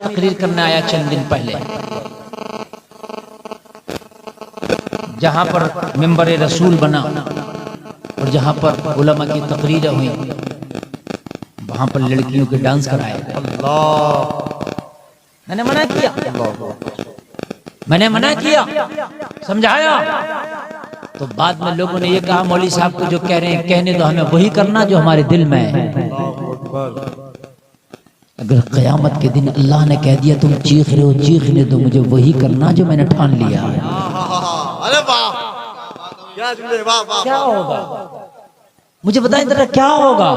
तकरीर करने आया चंद दिन पहले, जहां पर मिंबर रसूल बना और जहां पर उलमा की तकरीरें हुई, वहां पर लड़कियों के डांस कराए। मैंने मना किया, मैंने मना किया, समझाया, तो बाद में लोगों ने ये कहा मौलवी साहब को जो कह रहे हैं कहने दो, हमें वही करना जो हमारे दिल में है। अगर क़यामत के दिन अल्लाह ने कह दिया तुम चीख रहे हो, चीखने दो, मुझे वही करना जो मैंने ठान लिया है। अरे वाह, क्या होगा मुझे बताएं जरा, क्या होगा?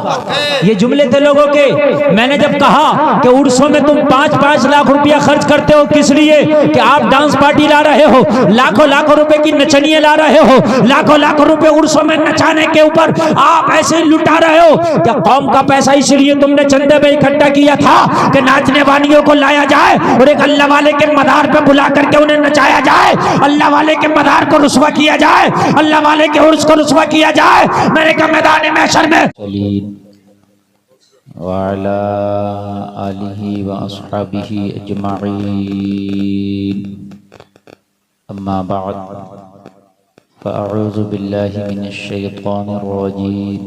ये जुमले थे लोगों के। मैंने जब कहा कि उर्सों में तुम 5-5 लाख रुपया खर्च करते हो, किस लिए? कि आप डांस पार्टी ला रहे हो, लाखों लाखों रुपए की नचनियां ला रहे हो, लाखों लाखों रुपए उर्सों में नचाने के ऊपर आप ऐसे लुटा रहे हो। क्या कौम का पैसा इसलिए तुमने चंदे में इकट्ठा किया था कि नाचने वालियों को लाया जाए और एक अल्लाह वाले के मदार पे बुला करके उन्हें नचाया जाए, अल्लाह वाले के मदार को रुस्वा किया जाए, अल्लाह वाले के उर्स को रुस्वा किया जाए? मैंने कहा मैदान महशर में वाला आलिही व अस्हाबिही अजमाईन, अम्मा बाद, फ़अऊज़ु बिल्लाहि मिनश शैतानिर रजीम,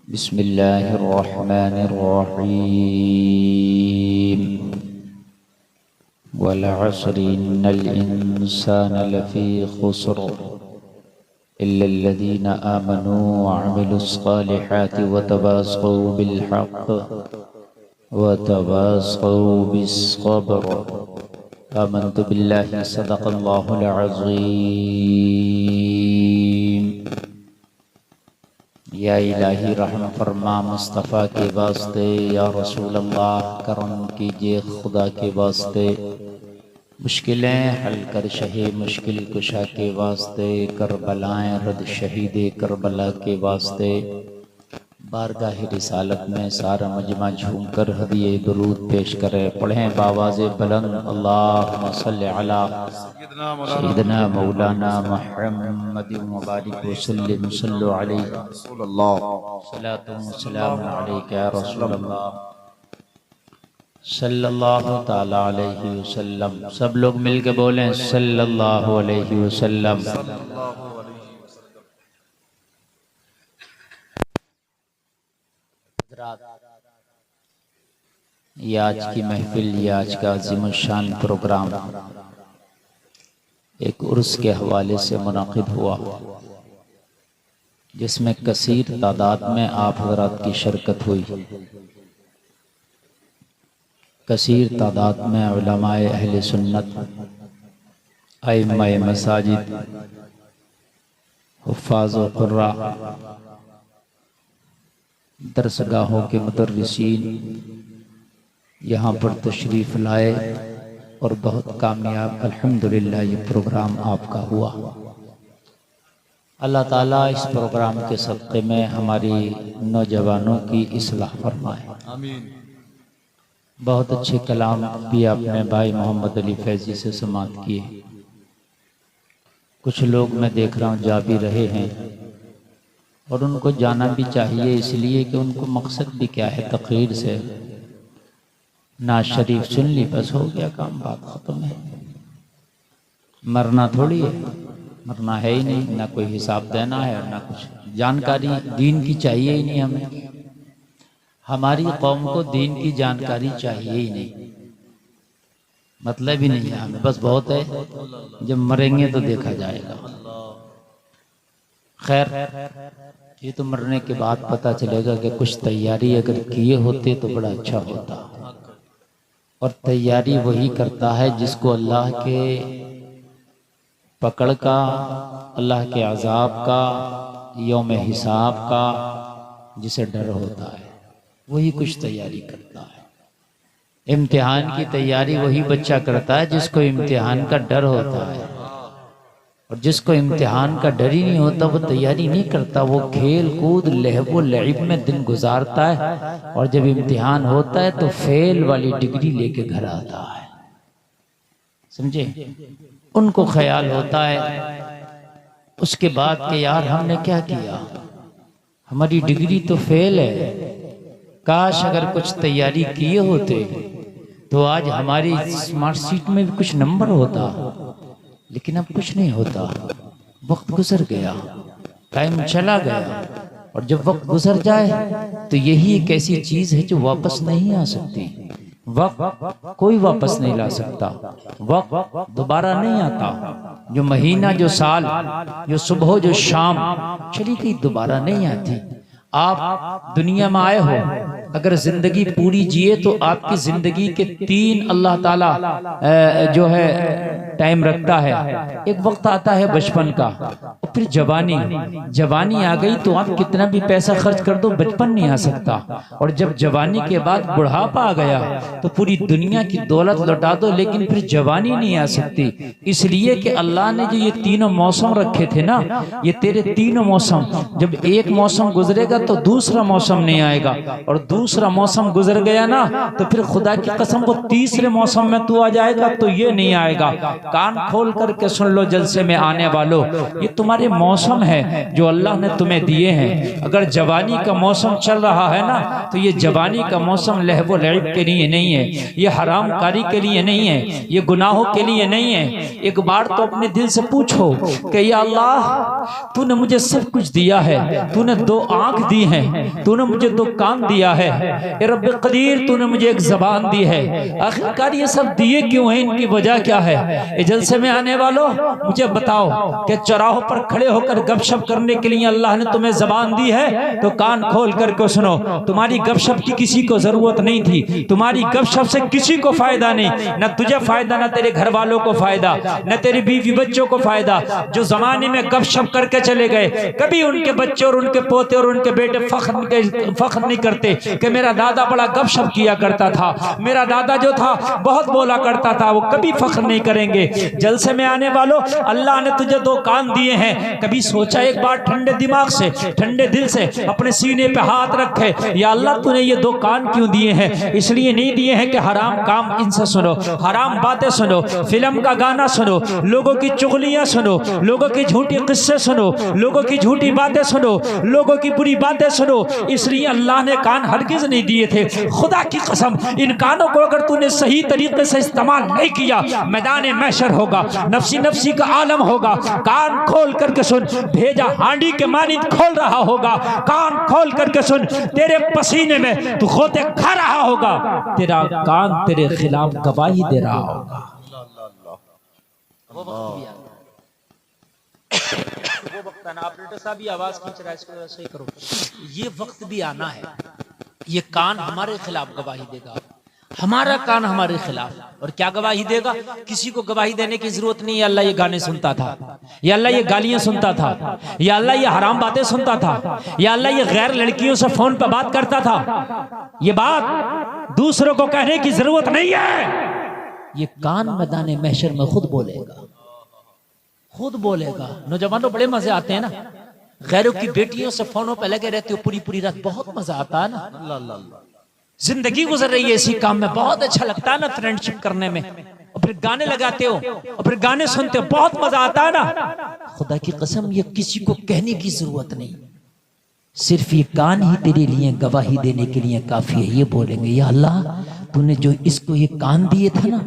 बिस्मिल्लाहिर रहमानिर रहीम, वल अस्रि इन्नल इंसाना लफ़ी खुस्र इल्लल्लज़ीना आमनू व अमिलुस्सालिहाति व तवासौ बिल हक़्क़ व तवासौ बिस्सब्र। आमन्तु बिल्लाहि सदक़ल्लाहुल अज़ीम। या इलाही रहम फरमा मुस्तफ़ा के वास्ते, या रसूल अल्लाह करम कीजिए खुदा के वास्ते, मुश्किलें हल कर शहे मुश्किल कुशा के वास्ते, करबलाएं रद शहीद करबला के वास्ते। बारगाह रिसालत में सारा मजमा झूम कर हदिये दुरूद पेश करे। पढ़ें बावाज़े बुलंद, अल्लाहुम्मा सल्लि अला सय्यिदना मौलाना मुहम्मद व बारिक व सल्लिम सल्लु अलैहि सलातु व सलामुन अलैका या रसूल अल्लाह सल्लल्लाहु ताला अलैहि वसल्लम। सब लोग मिलके बोलें सल्लल्लाहु अलैहि वसल्लम। ये आज की महफिल, ये आज का अज़ीमुश्शान प्रोग्राम एक उर्स के हवाले से मुनाक़िद हुआ, जिसमें कसीर तादाद में आप हज़रात की शिरकत हुई। कसीर तादाद में उलमाए अहले सुन्नत, अइम्माए मसाजिद, हुफ़्फ़ाज़ व क़ुर्रा, दरसगाहों के मुदर्रिसीन यहाँ पर तशरीफ़ लाए और बहुत कामयाब अल्हम्दुलिल्लाह ये प्रोग्राम आपका हुआ। अल्लाह ताला इस प्रोग्राम के सदक़े में हमारी नौजवानों की इस्लाह फरमाए। आमीन। बहुत अच्छे कलाम भी आपने भाई मोहम्मद अली फैज़ी से समात किए। कुछ लोग मैं देख रहा हूँ जा भी रहे हैं और उनको जाना भी चाहिए, इसलिए कि उनको मकसद भी क्या है तकरीर से, नाज शरीफ सुन ली बस हो गया काम, बात ख़त्म है। मरना थोड़ी है, मरना है ही नहीं, ना कोई हिसाब देना है और ना कुछ जानकारी दीन की चाहिए ही नहीं। हमें हमारी कौम को दीन की जानकारी चाहिए ही नहीं, मतलब ही नहीं है हमें, बस बहुत है जब मरेंगे तो देखा जाएगा। खैर ये तो मरने के बाद पता चलेगा कि कुछ तैयारी अगर किए होते तो बड़ा अच्छा होता। और तैयारी वही करता है जिसको अल्लाह के पकड़ का, अल्लाह के अजाब का, यौम हिसाब का जिसे डर होता है, वही कुछ तैयारी करता है। इम्तिहान की तैयारी वही बच्चा करता है जिसको इम्तिहान का डर होता है, और जिसको इम्तिहान का डर ही नहीं होता वो तैयारी नहीं करता, वो खेल कूद लहबो लईब में दिन गुजारता है, और जब इम्तिहान होता है तो फेल वाली डिग्री लेके घर आता है। समझे? उनको ख्याल होता है उसके बाद कि यार हमने क्या किया, हमारी डिग्री तो फेल है, काश अगर कुछ तैयारी किए होते तो आज हमारी स्मार्ट शीट में भी कुछ नंबर होता, लेकिन अब कुछ नहीं होता। वक्त गुजर गया, टाइम चला गया, और जब वक्त गुजर जाए तो यही एक ऐसी चीज है जो वापस नहीं आ सकती। वक्त कोई वापस नहीं ला सकता, वक्त दोबारा नहीं आता। जो महीना, जो साल, जो सुबह, जो शाम चली गई, दोबारा नहीं आती। आप दुनिया में आए हो, अगर जिंदगी पूरी जिए तो आपकी जिंदगी के 3 अल्लाह ताला जो है टाइम रखता है। एक वक्त आता है बचपन का, और फिर जवानी। जवानी आ गई तो आप कितना भी पैसा खर्च कर दो, बचपन नहीं आ सकता। और जब जवानी के बाद बुढ़ापा आ गया तो पूरी दुनिया की दौलत लौटा दो, लेकिन फिर जवानी नहीं आ सकती। इसलिए कि अल्लाह ने जो ये तीनों मौसम रखे थे ना, ये तेरे तीनों मौसम, जब एक मौसम गुजरेगा तो दूसरा मौसम नहीं आएगा, और दूसरा मौसम गुजर गया ना तो फिर खुदा की कसम वो तीसरे मौसम में तू आ जाएगा तो ये नहीं आएगा। कान खोल करके सुन लो जलसे में आने वालों, ये तुम्हारे मौसम है जो अल्लाह ने तुम्हें दिए हैं। अगर जवानी का मौसम चल रहा है ना तो ये जवानी का मौसम लहवो लैब के लिए नहीं है, ये हराम कारी के लिए नहीं है, ये गुनाहों के लिए नहीं है। एक बार तो अपने दिल से पूछो कि या अल्लाह, तूने मुझे सब कुछ दिया है, तूने 2 आंख दी हैं, तूने मुझे 2 कान दिया है, ए रब्बे कदीर तूने मुझे एक ज़बान दी है। आखिरकार ये सब दिए क्यों हैं, इनकी वजह क्या है? ए जलसे में आने वालों, मुझे बताओ कि चौराहों पर खड़े होकर गपशप करने के लिए अल्लाह ने तुम्हें ज़बान दी है तो कान खोल करके सुनो। तुम्हारी गपशप की किसी को जरूरत नहीं थी, तुम्हारी गपशप से किसी को फायदा नहीं, न तुझे फायदा, न तेरे घर वालों को फायदा, न तेरे बीवी बच्चों को फायदा। जो जमाने में गपशप करके चले गए, कभी उनके बच्चे और उनके पोते और उनके बेटे फख्र नहीं करते कि मेरा दादा बड़ा गपशप किया करता था, मेरा दादा जो था बहुत बोला करता था, वो कभी फख्र नहीं करेंगे। जलसे में आने वालों, अल्लाह ने तुझे 2 कान दिए हैं, कभी सोचा एक बार ठंडे दिमाग से, ठंडे दिल से अपने सीने पे हाथ रखे, या अल्लाह तूने ये 2 कान क्यों दिए हैं? इसलिए नहीं दिए हैं कि हराम काम इनसे सुनो, हराम बातें सुनो, फिल्म का गाना सुनो, लोगों की चुगलियां सुनो, लोगों की झूठी किस्से सुनो, लोगों की झूठी बातें सुनो, लोगों की बुरी बातें सुनो। इसलिए अल्लाह ने कान हरगिज नहीं दिए थे। खुदा की कसम, इन कानों को अगर तूने सही तरीके से इस्तेमाल नहीं किया, मैदान महशर होगा, नफसी नफसी का आलम होगा। कान खोल करके सुन, भेजा हांडी के मानिंद खोल रहा होगा। कान खोल करके सुन, तेरे पसीने में तू खोते खा रहा होगा, तेरा कान तेरे खिलाफ गवाही दे रहा होगा। वो वक्त आना, ऑपरेटर साहब भी आवाज खींच रहा है, इसको सही करो। ये वक्त भी आना है, ये कान हमारे खिलाफ गवाही देगा, हमारा कान हमारे खिलाफ। और क्या गवाही देगा? किसी को गवाही देने की जरूरत नहीं है। अल्लाह ये गाने सुनता था, या अल्लाह ये गालियां सुनता था, या अल्लाह ये हराम बातें सुनता था, या अल्लाह ये गैर लड़कियों से फोन पर बात करता था। ये बात दूसरों को कहने की जरूरत नहीं है। ये कान मैदान महशर में खुद बोलेगा, खुद बोलेगा। नौजवानों, बड़े मजे आते हैं ना, गैरों की बेटियों से फोनों पे लगे रहते हो पूरी पूरी रात, बहुत मजा आता है ना। जिंदगी गुजर रही है इसी काम में, बहुत अच्छा लगता है ना फ्रेंडशिप करने में, और फिर गाने लगाते हो और फिर गाने सुनते हो, बहुत मजा आता है ना। खुदा की कसम, ये किसी को कहने की जरूरत नहीं, सिर्फ ये कान ही तेरे लिए गवाही देने के लिए काफी है। ये बोलेंगे, या अल्लाह तूने जो इसको ये कान दिए था ना,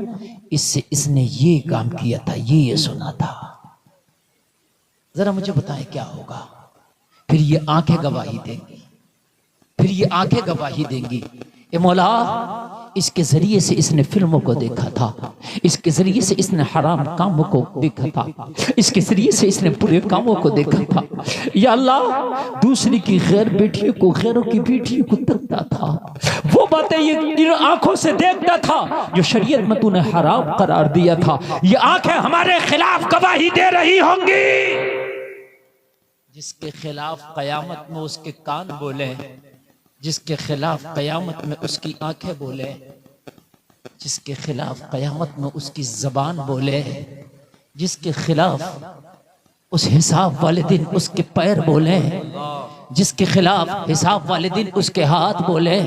इससे इसने ये काम किया था, ये सुना था। जरा मुझे बताएं क्या होगा? फिर ये आंखें गवाही देंगी, फिर ये आंखें गवाही देंगी, ए मौला इसके जरिए से इसने फिल्मों को देखा था, इसके जरिए से इसने हराम कामों को देखा था, इसके जरिए से इसने बुरे कामों को देखा था। या अल्लाह दूसरी की गैर बेटियों को, गैरों की बेटियों को देखता था, वो बातें ये इन आंखों से देखता था जो शरीयत में तूने हराम करार दिया था। ये आंखें हमारे खिलाफ गवाही दे रही होंगी। जिसके खिलाफ कयामत में उसके कान बोले, जिसके खिलाफ कयामत में उसकी आंखें बोले, जिसके खिलाफ कयामत में उसकी जबान बोले, जिसके खिलाफ उस हिसाब वाले दिन उसके पैर बोले, जिसके खिलाफ हिसाब वाले दिन उसके हाथ बोले,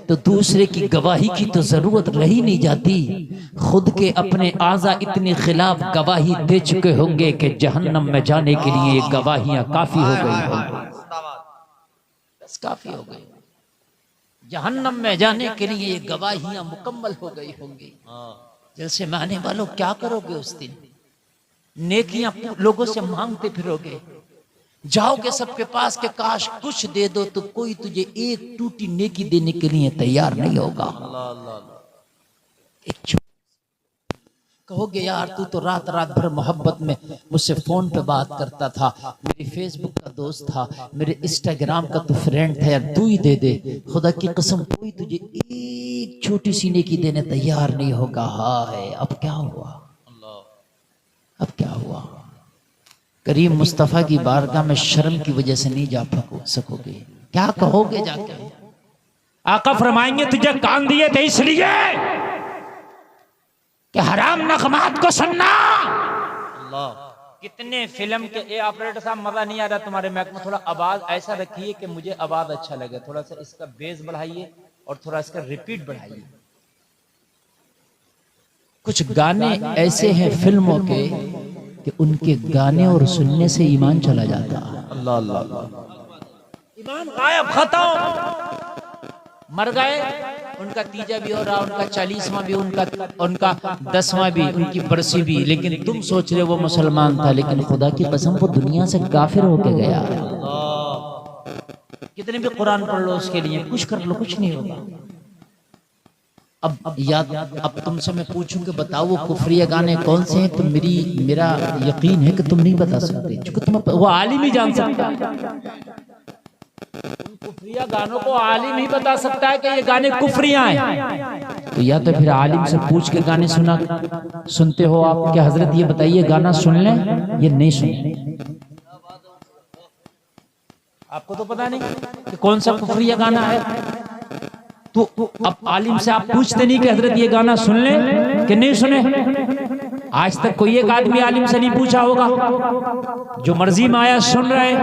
तो दूसरे की गवाही की तो जरूरत रही नहीं जाती। खुद के अपने आज़ा इतने खिलाफ गवाही दे चुके होंगे कि जहन्नम में जाने के लिए गवाहियां काफी हो गई होंगी, बस काफी हो गई। जहन्नम में जाने के लिए ये गवाहियां मुकम्मल हो गई होंगी। जलसे में आने वालों क्या करोगे उस दिन? नेकियां लोगों से मांगते फिरोगे, जाओगे सबके पास के काश कुछ दे दो, तो कोई तुझे एक टूटी नेकी देने के लिए तैयार नहीं होगा। एक कहोगे यार तू तो रात रात भर मोहब्बत में मुझसे फोन पे बात करता था, मेरी फेसबुक का दोस्त था, मेरे इंस्टाग्राम का तू फ्रेंड था, यार तू ही दे दे। खुदा की कसम कोई तुझे एक छोटी सी नेकी देने तैयार नहीं होगा। हाय अब क्या हुआ, अब क्या हुआ? करीम मुस्तफ़ा की बारगाह में शर्म की वजह से नहीं जा सकोगे। क्या कहोगे जाके? आका फरमाएंगे तुझे कान दिए थे इसलिए कि हराम नगमात को सुनना। कितने फिल्म के ए ऑपरेटर साहब मजा नहीं आ रहा तुम्हारे मैक में, थोड़ा आवाज ऐसा रखिए कि मुझे आवाज अच्छा लगे, थोड़ा सा इसका बेस बढ़ाइए और थोड़ा इसका रिपीट बढ़ाइए। कुछ गाने ऐसे हैं फिल्मों के कि उनके गाने और सुनने से ईमान चला जाता है। अल्लाह अल्लाह, ईमान गायब, खत्म, मर गए, उनका तीजा भी हो रहा, उनका 40वां भी, उनका 10वां भी, उनकी बरसी भी, लेकिन तुम सोच रहे हो वो मुसलमान था, लेकिन खुदा की कसम वो दुनिया से काफिर होके गया। कितने भी कुरान पढ़ लो उसके लिए, कुछ कर लो, कुछ नहीं होगा। अब तुमसे मैं पूछूं कि बताओ वो कुफरिया गाने कौन से हैं, तो मेरा यकीन है कि तुम नहीं बता सकते, क्योंकि तुम वो आलिम ही जान सकता है। कुफरिया गानों को आलिम ही बता सकता है कि ये गाने कुफरिया हैं। तो या तो फिर आलिम से पूछ के गाने सुनते हो आप, क्या हजरत ये बताइए गाना सुन लें ये नहीं सुन? आपको तो पता नहीं कि कौन सा कुफरिया गाना है, तो अब आलिम से आप पूछते नहीं कि हजरत ये गाना सुन ले कि नहीं सुने? आज तक कोई एक आदमी आलिम से नहीं पूछा होगा, जो मर्जी में आया सुन रहे।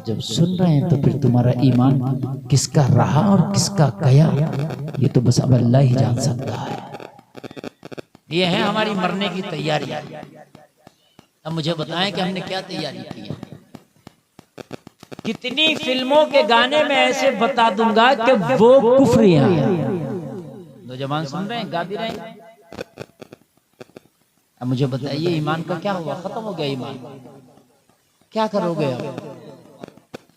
जब सुन रहे हैं तो फिर तुम्हारा ईमान किसका रहा और किसका गया, ये तो बस अब अल्लाह ही जान सकता है। ये है हमारी मरने की तैयारी। अब मुझे बताएं कि हमने क्या तैयारी की है। कितनी फिल्मों के गाने में ऐसे बता दूंगा कि वो कुफरियां हैं। नौजवान सुन रहे हैं, गा भी रहे हैं। अब मुझे बताइए ईमान का क्या हुआ? खत्म हो गया ईमान। क्या करोगे आप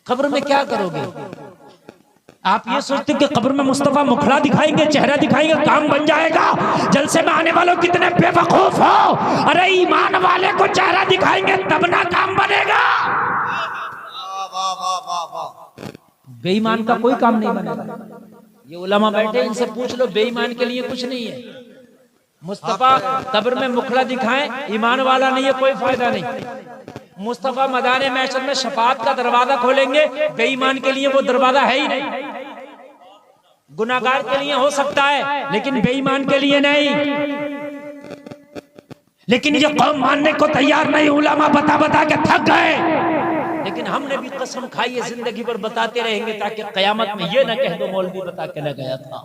कब्र में? क्या करोगे आप? ये सोचते कि कब्र में मुस्तफा मुखड़ा दिखाएंगे, चेहरा दिखाएंगे, काम बन जाएगा? जलसे में आने वालों कितने बेवकूफ हो। अरे ईमान वाले को चेहरा दिखाएंगे तब ना काम बनेगा। बेईमान का कोई काम नहीं बनेगा। ये उलमा बैठे, इनसे पूछ लो, बेईमान के लिए कुछ नहीं है। मुस्तफा कब्र में मुखड़ा दिखाएं, ईमान वाला नहीं है, कोई फायदा नहीं। मुस्तफा मैदान महशर में शफाअत का दरवाजा खोलेंगे, बेईमान के लिए वो दरवाजा है ही नहीं। गुनाहगार के लिए हो सकता है लेकिन बेईमान के लिए नहीं। लेकिन ये कौम मानने को तैयार नहीं। उलमा बता बता के थक गए, लेकिन हमने भी कसम खाई है जिंदगी भर बताते रहेंगे, ताकि कयामत में ये ना कह दो मौलवी बता के न गया था।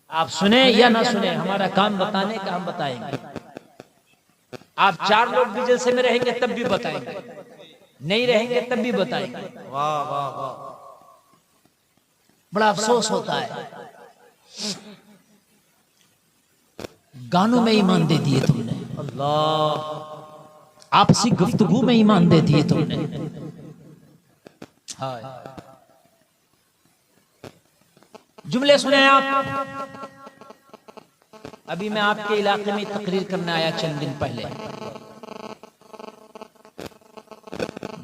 आप सुने या ना सुने, हमारा काम बताने का, हम बताएंगे। आप 4 लोग भी जलसे में रहेंगे तब भी बताएंगे, नहीं रहेंगे तब भी बताएंगे। वाह वाह वाह, बड़ा अफसोस होता है, गानों में ईमान दे दिए तुमने, अल्लाह, आपसी गुफ्तगू में ईमान दे दिए तुमने। जुमले सुने आप। अभी मैं आपके इलाके में तकरीर करने आया चंद दिन पहले,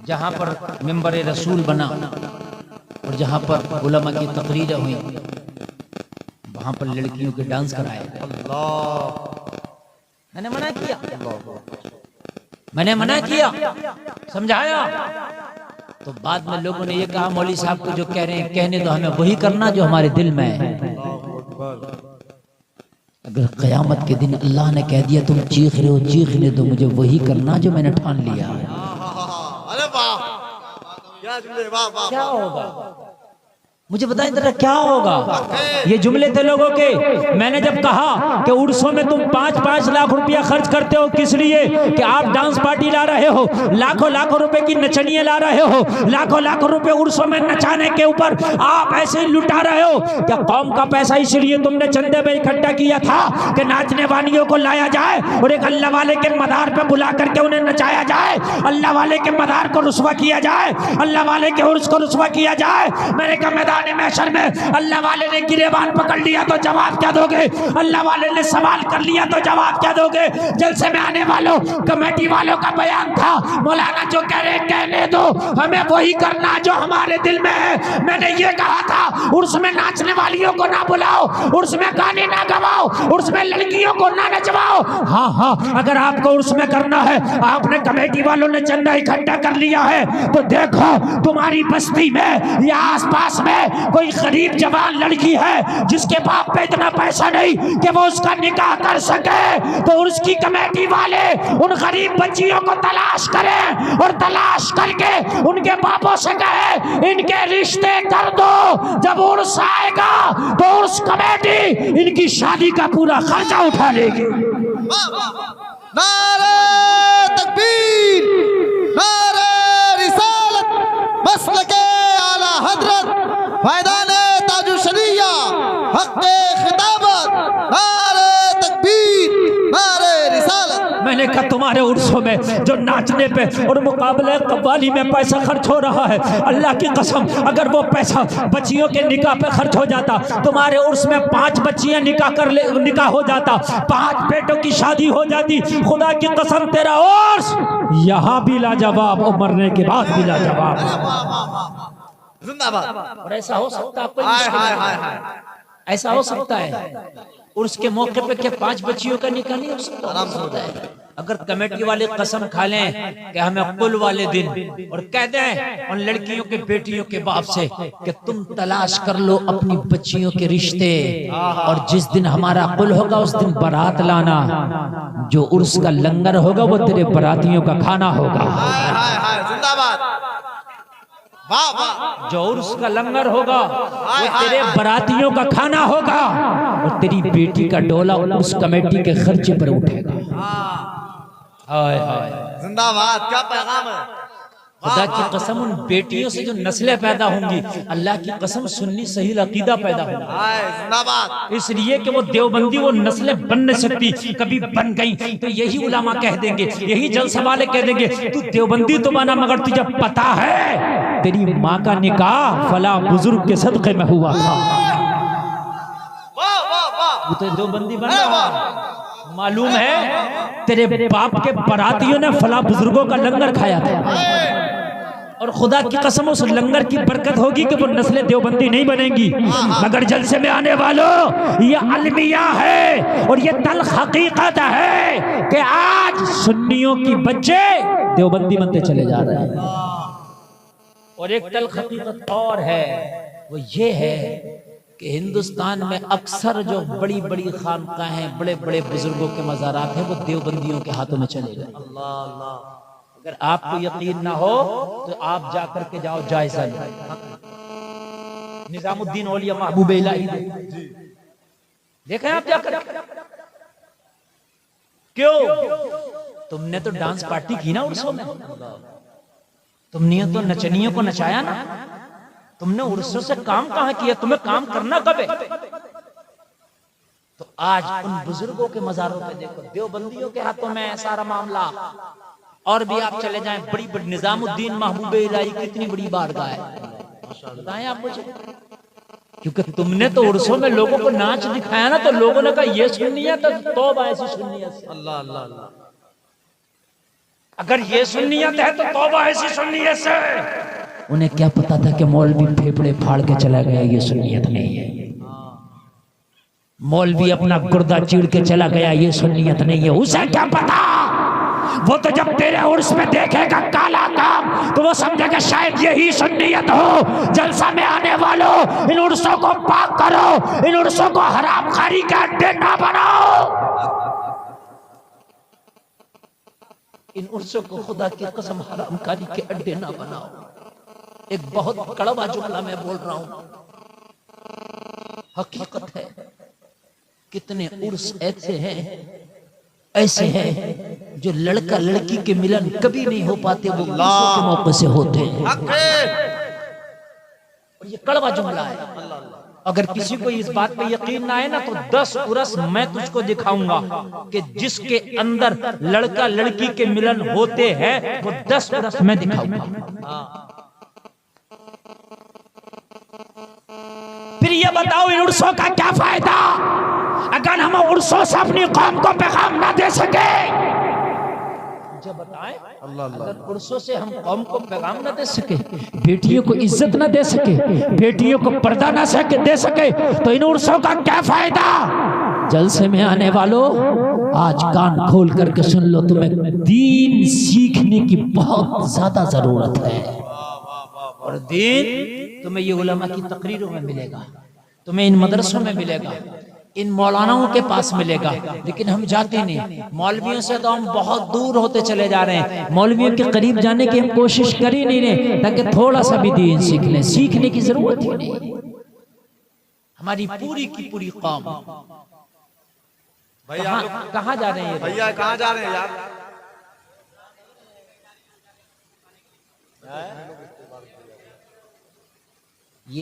जहां पर मिंबर रसूल बना और जहां पर उलमा की तकरीर हुई, वहां पर लड़कियों के डांस कराए। मैंने मना किया, मैंने मना किया, समझाया, तो बाद में लोगों ने ये कहा मौलवी साहब को जो कह रहे हैं कहने दो, हमें वही करना जो हमारे दिल में है। अगर क़यामत के दिन अल्लाह ने कह दिया तुम चीख रहे हो, चीखने दो, मुझे वही करना जो मैंने ठान लिया है। अरे वाह, क्या जुमले, वाह वाह, क्या होगा? मुझे बताएं जरा क्या होगा। ये जुमले थे लोगों के। मैंने जब कहा कि उर्सों में तुम 5-5 लाख रुपया खर्च करते हो किस लिए कि आप डांस पार्टी ला रहे हो, लाखों लाखों रुपए की नचनियां ला रहे हो, लाखों लाखों रुपए उर्सों में नचाने के ऊपर आप ऐसे ही लुटा रहे हो। क्या कौम का पैसा इसलिए तुमने चंदे में इकट्ठा किया था कि नाचने वालियों को लाया जाए और एक अल्लाह वाले के मदार पे बुला करके उन्हें नचाया जाए, अल्लाह वाले के मदार को रुस्वा किया जाए, अल्लाह वाले के उर्स को रुस्वा किया जाए? मैंने कहा मैदान महशर में अल्लाह वाले ने गिरेबान पकड़ लिया तो जवाब क्या दोगे? अल्लाह वाले ने सवाल कर लिया तो जवाब क्या दोगे? जलसे में आने वालों कमेटी वालों का बयान था, मौलाना जो कह रहे कहने दो, हमें वही करना जो हमारे दिल में है। मैंने ये कहा था उर्स में नाचने वालियों को ना बुलाओ, उर्स में गाने ना गवाओ, उर्स में लड़कियों को ना नचवाओ। हाँ हाँ, अगर आपको उर्स में करना है, आपने कमेटी वालों ने चंदा इकट्ठा कर लिया है, तो देखो तुम्हारी बस्ती में या आसपास में कोई गरीब जवान लड़की है जिसके बाप पे इतना पैसा नहीं कि वो उसका निकाह कर सके, तो उसकी कमेटी वाले उन गरीब बच्चियों को तलाश करें और तलाश करके उनके बापों से कहे इनके रिश्ते कर दो। जब उर्स आएगा तो उर्स कमेटी इनकी शादी का पूरा खर्चा उठा लेगी। नारे तकबीर, नारे रिसालत, मसलके आला हजरत, फैज़ाने ताजुश शरिया, हक़्क़े खिताबत, नारे तकबीर, नारे रिसालत। मैंने कहा तुम्हारे उर्सों में जो नाचने पे और मुकाबले कव्वाली में पैसा खर्च हो रहा है, अल्लाह की कसम अगर वो पैसा बच्चियों के निकाह पे खर्च हो जाता, तुम्हारे उर्स में 5 बच्चियां निकाह हो जाता, 5 बेटों की शादी हो जाती, खुदा की कसम तेरा उर्स यहाँ भी लाजवाब और मरने के बाद भी लाजवाब। जिंदाबाद। और ऐसा हो सकता है, हाय हाय हाय हाय, ऐसा हो सकता है उर्स के मौके पे क्या 5 बच्चियों का निकाह नहीं हो सकता? आराम से होता है। अगर कमेटी वाले कसम खा लें कि हमें कुल वाले दिन और कह दें उन लड़कियों के बेटियों के बाप से कि तुम तलाश कर लो अपनी बच्चियों के रिश्ते, और जिस दिन हमारा कुल होगा उस दिन बारात लाना, जो उर्स का लंगर होगा वो तेरे बारातियों का खाना होगा। हाय हाय हाय, जिंदाबाद। वाह वाह, जो उर्स का लंगर होगा वो तेरे बारातियों का खाना होगा, और तेरी बेटी का डोला उस कमेटी के खर्चे पर उठेगा। हाय हाय, जिंदाबाद। क्या पैगाम है? खुदा की कसम उन बेटियों से जो नस्लें पैदा होंगी, अल्लाह की कसम सुन्नी सही अकीदा पैदा होगा। हाय जिंदाबाद। इसलिए कि वो देवबंदी वो नस्लें बन नहीं सकती, कभी बन गई तो यही उलामा कह देंगे, यही जलसा वाले कह देंगे तू देवबंदी तो बना, मगर तुझे पता है तेरी माँ का निकाह फला बुजुर्ग के सदक़े में हुआ था। वाह वाह वाह, वो तो देवबंदी बन रहा, मालूम है तेरे बाप के बारातियों ने फला बुजुर्गों का लंगर खाया था, और खुदा की कसम उस लंगर की बरकत होगी कि वो नस्लें देवबंदी नहीं बनेंगी। मगर जलसे में आने वालों ये अलमिया है और ये तल्ख हकीकत है कि आज सुन्नियों की बच्चे देवबंदी बनते चले जा रहे हैं। और एक तल्ख हकीकत और है, वो ये है कि हिंदुस्तान में अक्सर जो बड़ी बड़ी खानकाहें, बड़े बड़े बुजुर्गों के मज़ारात हैं, वो देवबंदियों के हाथों में चले गए। अल्लाह अल्लाह। अगर आपको यकीन ना हो तो आप जाकर के जाओ, जायजा लो। निजामुद्दीन औलिया महबूब इलाही देखें आप जाकर। क्यों? तुमने तो डांस पार्टी की ना उर्सों में, तुमने तो नचनियों को नचाया ना, तुमने उर्सों से काम कहां किया? तुम्हें काम करना कब है? तो आज उन बुजुर्गों के मज़ारों पे देखो, देवबंदियों के हाथों में सारा मामला। और भी आप चले जाएं, बड़ी बड़ी निजामुद्दीन महबूब इलाही कितनी बड़ी बारगाह है, बताएं आप मुझे। क्योंकि तुमने तो उर्सों में लोगों को नाच दिखाया ना, तो लोगों ने कहा ये सुन्नियत है, तो तौबा ऐसी सुन्नियत से। अल्लाह अल्लाह अल्लाह। अगर ये सुन्नियत है तो तौबा ऐसी सुन्नियत से। उन्हें क्या पता था कि मौलवी फेफड़े फाड़ के चला गया, ये सुन्नियत नहीं है। मौलवी अपना गुर्दा चीड़ के चला गया, ये सुन्नियत नहीं है। उसे क्या पता? वो तो जब तेरे उर्स में देखेगा काला काम तो वो समझेगा शायद यही सुन्नियत हो। जलसा में आने वालों, इन उर्सों को पाक करो, इन उर्सों को हराम खारी के अड्डे ना बनाओ, इन उर्सों को खुदा की कसम हराम खारी के अड्डे ना बनाओ। एक बहुत कड़वा जुमला मैं बोल रहा हूं, हकीकत है। कितने उर्स ऐसे हैं जो लड़का लड़की के मिलन कभी नहीं हो पाते, वो उर्सों के मौके से होते हैं। और ये कड़वा जुमला है। अगर किसी को इस बात पे यकीन ना है ना, तो 10 उर्स मैं तुझको दिखाऊंगा कि जिसके अंदर लड़का लड़की के मिलन होते हैं, वो 10 उर्स मैं दिखाऊंगा। फिर ये बताओ इन उर्सों का क्या फायदा अगर हम उर्सों से अपनी कौम को पैगाम ना दे सके? मुझे बताएं, अगर उर्सों से हम कौम को पैगाम ना दे सके, बेटियों को इज्जत ना दे सके, बेटियों को पर्दा ना दे सके, तो इन उर्सों का क्या फायदा? जलसे में आने वालों, आज कान खोल करके सुन लो, तुम्हें दीन सीखने की बहुत ज्यादा जरूरत है। और दीन तुम्हें ये उलमा की तकरीरों में मिलेगा, तुम्हें इन मदरसों में मिलेगा, इन मौलानाओं के पास मिलेगा, लेकिन हम जाते नहीं। मौलवियों से तो हम बहुत दूर होते चले जा रहे हैं। मौलवियों के करीब जाने की हम कोशिश कर ही नहीं रहे, ताकि थोड़ा सा भी दीन सीख लें। सीखने की जरूरत ही नहीं। हमारी पूरी की पूरी कौम भैया कहाँ जा रहे हैं? भैया कहाँ जा रहे हैं यार?